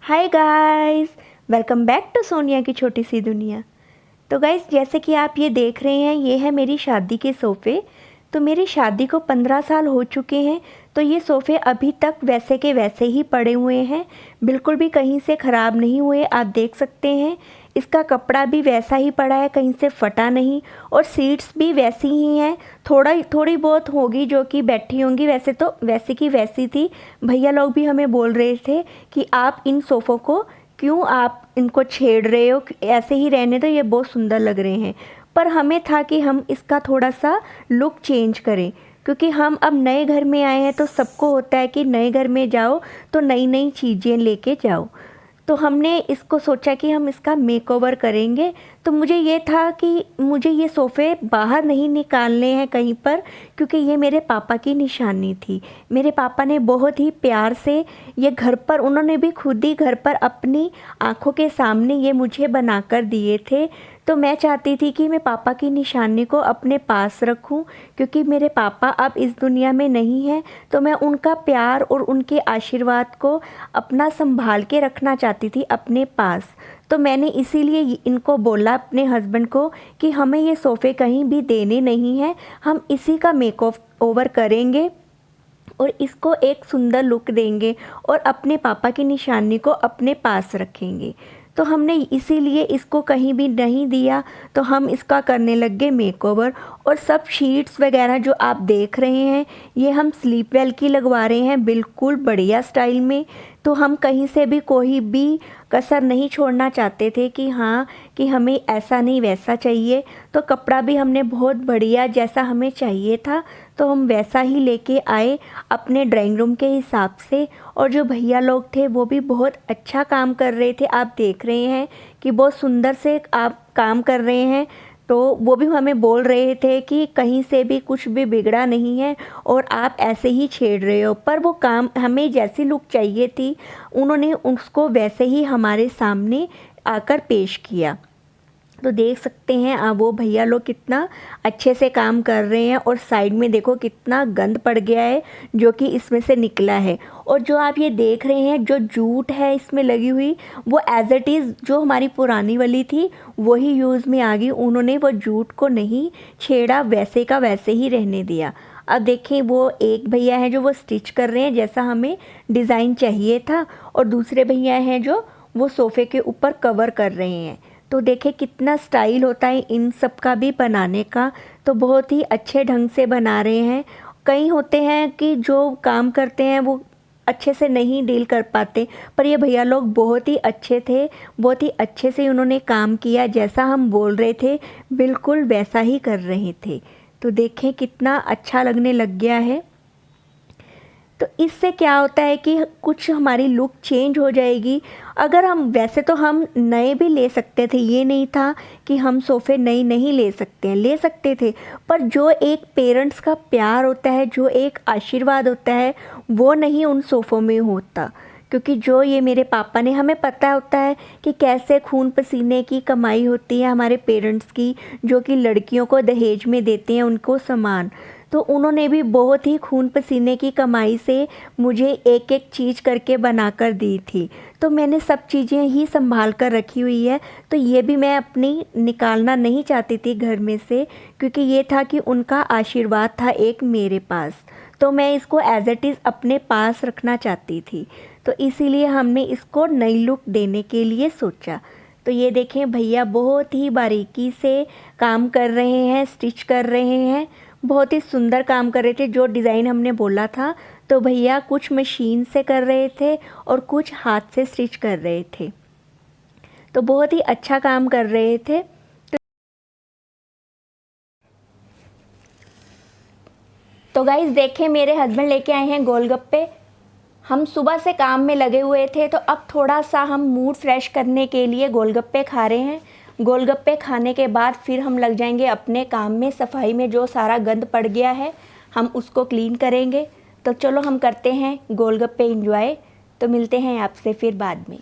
Hi guys, welcome back to Sonia की छोटी सी दुनिया। तो गाइस, जैसे कि आप ये देख रहे हैं, ये है मेरी शादी के सोफ़े। तो मेरी शादी को 15 साल हो चुके हैं। तो ये सोफ़े अभी तक वैसे के वैसे ही पड़े हुए हैं, बिल्कुल भी कहीं से ख़राब नहीं हुए। आप देख सकते हैं, इसका कपड़ा भी वैसा ही पड़ा है, कहीं से फटा नहीं। और सीट्स भी वैसी ही हैं, थोड़ी बहुत होगी जो कि बैठी होंगी, वैसे तो वैसी की वैसी थी। भैया लोग भी हमें बोल रहे थे कि आप इन सोफ़ों को क्यों आप इनको छेड़ रहे हो, ऐसे ही रहने दो, ये बहुत सुंदर लग रहे हैं। पर हमें था कि हम इसका थोड़ा सा लुक चेंज करें, क्योंकि हम अब नए घर में आए हैं। तो सबको होता है कि नए घर में जाओ तो नई नई चीज़ें लेके जाओ। तो हमने इसको सोचा कि हम इसका मेकओवर करेंगे। तो मुझे ये था कि मुझे ये सोफ़े बाहर नहीं निकालने हैं कहीं पर, क्योंकि ये मेरे पापा की निशानी थी। मेरे पापा ने बहुत ही प्यार से ये घर पर, उन्होंने भी खुद ही घर पर अपनी आँखों के सामने ये मुझे बनाकर दिए थे। तो मैं चाहती थी कि मैं पापा की निशानी को अपने पास रखूं, क्योंकि मेरे पापा अब इस दुनिया में नहीं हैं। तो मैं उनका प्यार और उनके आशीर्वाद को अपना संभाल के रखना चाहती थी अपने पास। तो मैंने इसीलिए इनको बोला अपने हस्बैंड को कि हमें ये सोफ़े कहीं भी देने नहीं हैं, हम इसी का मेकओवर करेंगे और इसको एक सुंदर लुक देंगे और अपने पापा की निशानी को अपने पास रखेंगे। तो हमने इसीलिए इसको कहीं भी नहीं दिया। तो हम इसका करने लग गए मेकओवर। और सब शीट्स वगैरह जो आप देख रहे हैं, ये हम स्लीप वेल की लगवा रहे हैं, बिल्कुल बढ़िया स्टाइल में। तो हम कहीं से भी कोई भी कसर नहीं छोड़ना चाहते थे कि हाँ, कि हमें ऐसा नहीं वैसा चाहिए। तो कपड़ा भी हमने बहुत बढ़िया, जैसा हमें चाहिए था तो हम वैसा ही लेके आए अपने ड्राइंग रूम के हिसाब से। और जो भैया लोग थे वो भी बहुत अच्छा काम कर रहे थे, आप देख रहे हैं कि बहुत सुंदर से आप काम कर रहे हैं। तो वो भी हमें बोल रहे थे कि कहीं से भी कुछ भी बिगड़ा नहीं है और आप ऐसे ही छेड़ रहे हो। पर वो काम हमें जैसी लुक चाहिए थी, उन्होंने उसको वैसे ही हमारे सामने आकर पेश किया। तो देख सकते हैं आप, वो भैया लोग कितना अच्छे से काम कर रहे हैं। और साइड में देखो कितना गंद पड़ गया है जो कि इसमें से निकला है। और जो आप ये देख रहे हैं, जो जूट है इसमें लगी हुई, वो एज इट इज़ जो हमारी पुरानी वाली थी वही यूज़ में आ गई। उन्होंने वो जूट को नहीं छेड़ा, वैसे का वैसे ही रहने दिया। अब देखें, वो एक भैया हैं जो वो स्टिच कर रहे हैं जैसा हमें डिज़ाइन चाहिए था, और दूसरे भैया हैं जो वो सोफ़े के ऊपर कवर कर रहे हैं। तो देखें कितना स्टाइल होता है इन सब का भी बनाने का। तो बहुत ही अच्छे ढंग से बना रहे हैं। कई होते हैं कि जो काम करते हैं वो अच्छे से नहीं डील कर पाते, पर ये भैया लोग बहुत ही अच्छे थे, बहुत ही अच्छे से उन्होंने काम किया, जैसा हम बोल रहे थे बिल्कुल वैसा ही कर रहे थे। तो देखें कितना अच्छा लगने लग गया है। तो इससे क्या होता है कि कुछ हमारी लुक चेंज हो जाएगी। अगर हम, वैसे तो हम नए भी ले सकते थे, ये नहीं था कि हम सोफ़े नए नहीं ले सकते हैं, ले सकते थे। पर जो एक पेरेंट्स का प्यार होता है, जो एक आशीर्वाद होता है, वो नहीं उन सोफ़ों में होता। क्योंकि जो ये मेरे पापा ने, हमें पता होता है कि कैसे खून पसीने की कमाई होती है हमारे पेरेंट्स की, जो कि लड़कियों को दहेज में देते हैं उनको सामान। तो उन्होंने भी बहुत ही खून पसीने की कमाई से मुझे एक एक चीज़ करके बना कर दी थी। तो मैंने सब चीज़ें ही संभाल कर रखी हुई है। तो ये भी मैं अपनी निकालना नहीं चाहती थी घर में से, क्योंकि ये था कि उनका आशीर्वाद था एक मेरे पास। तो मैं इसको एज इट इज़ अपने पास रखना चाहती थी। तो इसीलिए हमने इसको नई लुक देने के लिए सोचा। तो ये देखें, भैया बहुत ही बारीकी से काम कर रहे हैं, स्टिच कर रहे हैं, बहुत ही सुंदर काम कर रहे थे। जो डिज़ाइन हमने बोला था, तो भैया कुछ मशीन से कर रहे थे और कुछ हाथ से स्टिच कर रहे थे। तो बहुत ही अच्छा काम कर रहे थे। तो गाइस देखें, मेरे हस्बैंड लेके आए हैं गोलगप्पे। हम सुबह से काम में लगे हुए थे, तो अब थोड़ा सा हम मूड फ्रेश करने के लिए गोलगप्पे खा रहे हैं। गोलगप्पे खाने के बाद फिर हम लग जाएंगे अपने काम में, सफाई में। जो सारा गंद पड़ गया है हम उसको क्लीन करेंगे। तो चलो हम करते हैं गोलगप्पे एंजॉय। तो मिलते हैं आपसे फिर बाद में।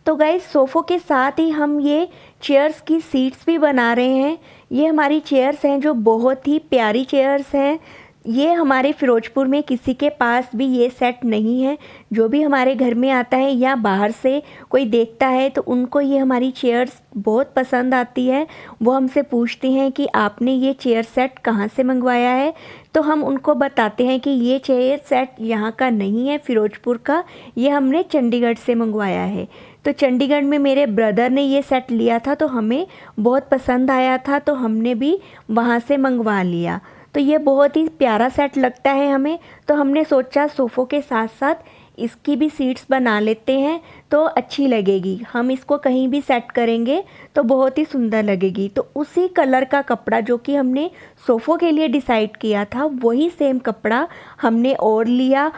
तो गाइस, सोफ़ों के साथ ही हम ये चेयर्स की सीट्स भी बना रहे हैं। ये हमारी चेयर्स हैं जो बहुत ही प्यारी चेयर्स हैं। ये हमारे फ़िरोज़पुर में किसी के पास भी ये सेट नहीं है। जो भी हमारे घर में आता है या बाहर से कोई देखता है तो उनको ये हमारी चेयर्स बहुत पसंद आती है। वो हमसे पूछते हैं कि आपने ये चेयर सेट कहाँ से मंगवाया है, तो हम उनको बताते हैं कि ये चेयर सेट यहाँ का नहीं है फ़िरोज़पुर का, ये हमने चंडीगढ़ से मंगवाया है। तो चंडीगढ़ में मेरे ब्रदर ने ये सेट लिया था तो हमें बहुत पसंद आया था, तो हमने भी वहाँ से मंगवा लिया। तो ये बहुत ही प्यारा सेट लगता है हमें, तो हमने सोचा सोफ़ों के साथ साथ इसकी भी सीट्स बना लेते हैं तो अच्छी लगेगी। हम इसको कहीं भी सेट करेंगे तो बहुत ही सुंदर लगेगी। तो उसी कलर का कपड़ा जो कि हमने सोफ़ों के लिए डिसाइड किया था, वही सेम कपड़ा हमने और लिया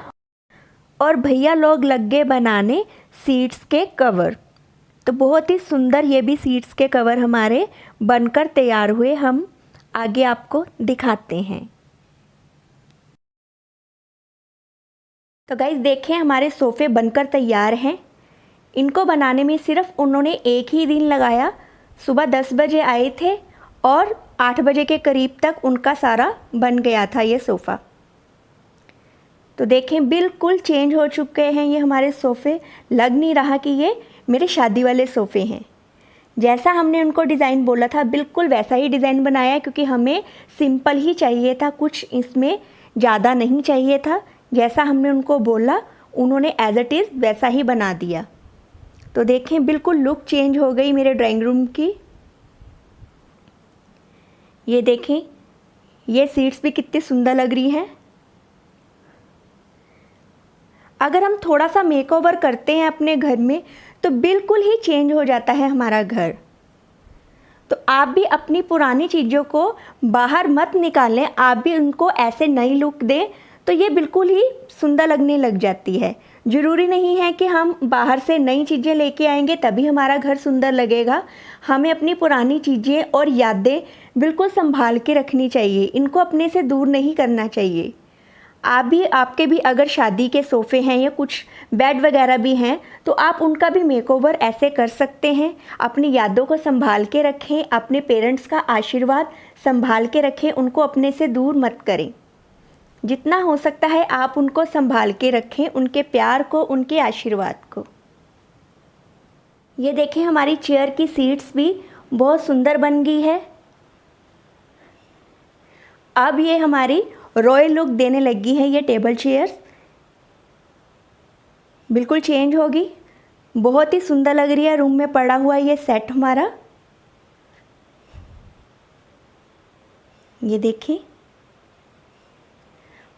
और भैया लोग लग गए बनाने सीट्स के कवर। तो बहुत ही सुंदर ये भी सीट्स के कवर हमारे बनकर तैयार हुए। हम आगे आपको दिखाते हैं। तो गाइस देखें, हमारे सोफ़े बनकर तैयार हैं। इनको बनाने में सिर्फ उन्होंने एक ही दिन लगाया। सुबह 10 बजे आए थे और 8 बजे के करीब तक उनका सारा बन गया था ये सोफ़ा। तो देखें, बिल्कुल चेंज हो चुके हैं ये हमारे सोफ़े। लग नहीं रहा कि ये मेरे शादी वाले सोफ़े हैं। जैसा हमने उनको डिज़ाइन बोला था बिल्कुल वैसा ही डिज़ाइन बनाया है, क्योंकि हमें सिंपल ही चाहिए था, कुछ इसमें ज़्यादा नहीं चाहिए था। जैसा हमने उनको बोला उन्होंने एज़ इट इज़ वैसा ही बना दिया। तो देखें, बिल्कुल लुक चेंज हो गई मेरे ड्राइंग रूम की। ये देखें, ये सीट्स भी कितनी सुंदर लग रही हैं। अगर हम थोड़ा सा मेकओवर करते हैं अपने घर में तो बिल्कुल ही चेंज हो जाता है हमारा घर। तो आप भी अपनी पुरानी चीज़ों को बाहर मत निकालें, आप भी उनको ऐसे नई लुक दें तो ये बिल्कुल ही सुंदर लगने लग जाती है। ज़रूरी नहीं है कि हम बाहर से नई चीज़ें लेके आएंगे तभी हमारा घर सुंदर लगेगा। हमें अपनी पुरानी चीज़ें और यादें बिल्कुल संभाल के रखनी चाहिए, इनको अपने से दूर नहीं करना चाहिए। आपके भी अगर शादी के सोफ़े हैं या कुछ बेड वगैरह भी हैं तो आप उनका भी मेकओवर ऐसे कर सकते हैं। अपनी यादों को संभाल के रखें, अपने पेरेंट्स का आशीर्वाद संभाल के रखें, उनको अपने से दूर मत करें। जितना हो सकता है आप उनको संभाल के रखें, उनके प्यार को, उनके आशीर्वाद को। ये देखें, हमारी चेयर की सीट्स भी बहुत सुंदर बन गई है। अब ये हमारी रॉयल लुक देने लगी है। ये टेबल चेयर्स बिल्कुल चेंज होगी, बहुत ही सुंदर लग रही है। रूम में पड़ा हुआ ये सेट हमारा, ये देखिए।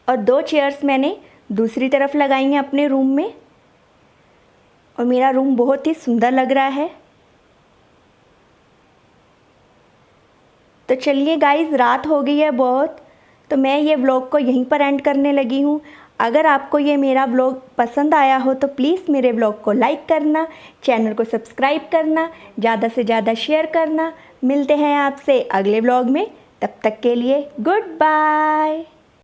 और 2 चेयर्स मैंने दूसरी तरफ लगाई हैं अपने रूम में और मेरा रूम बहुत ही सुंदर लग रहा है। तो चलिए गाइस, रात हो गई है बहुत, तो मैं ये व्लॉग को यहीं पर एंड करने लगी हूँ। अगर आपको ये मेरा व्लॉग पसंद आया हो तो प्लीज़ मेरे व्लॉग को लाइक करना, चैनल को सब्सक्राइब करना, ज़्यादा से ज़्यादा शेयर करना। मिलते हैं आपसे अगले व्लॉग में, तब तक के लिए गुड बाय।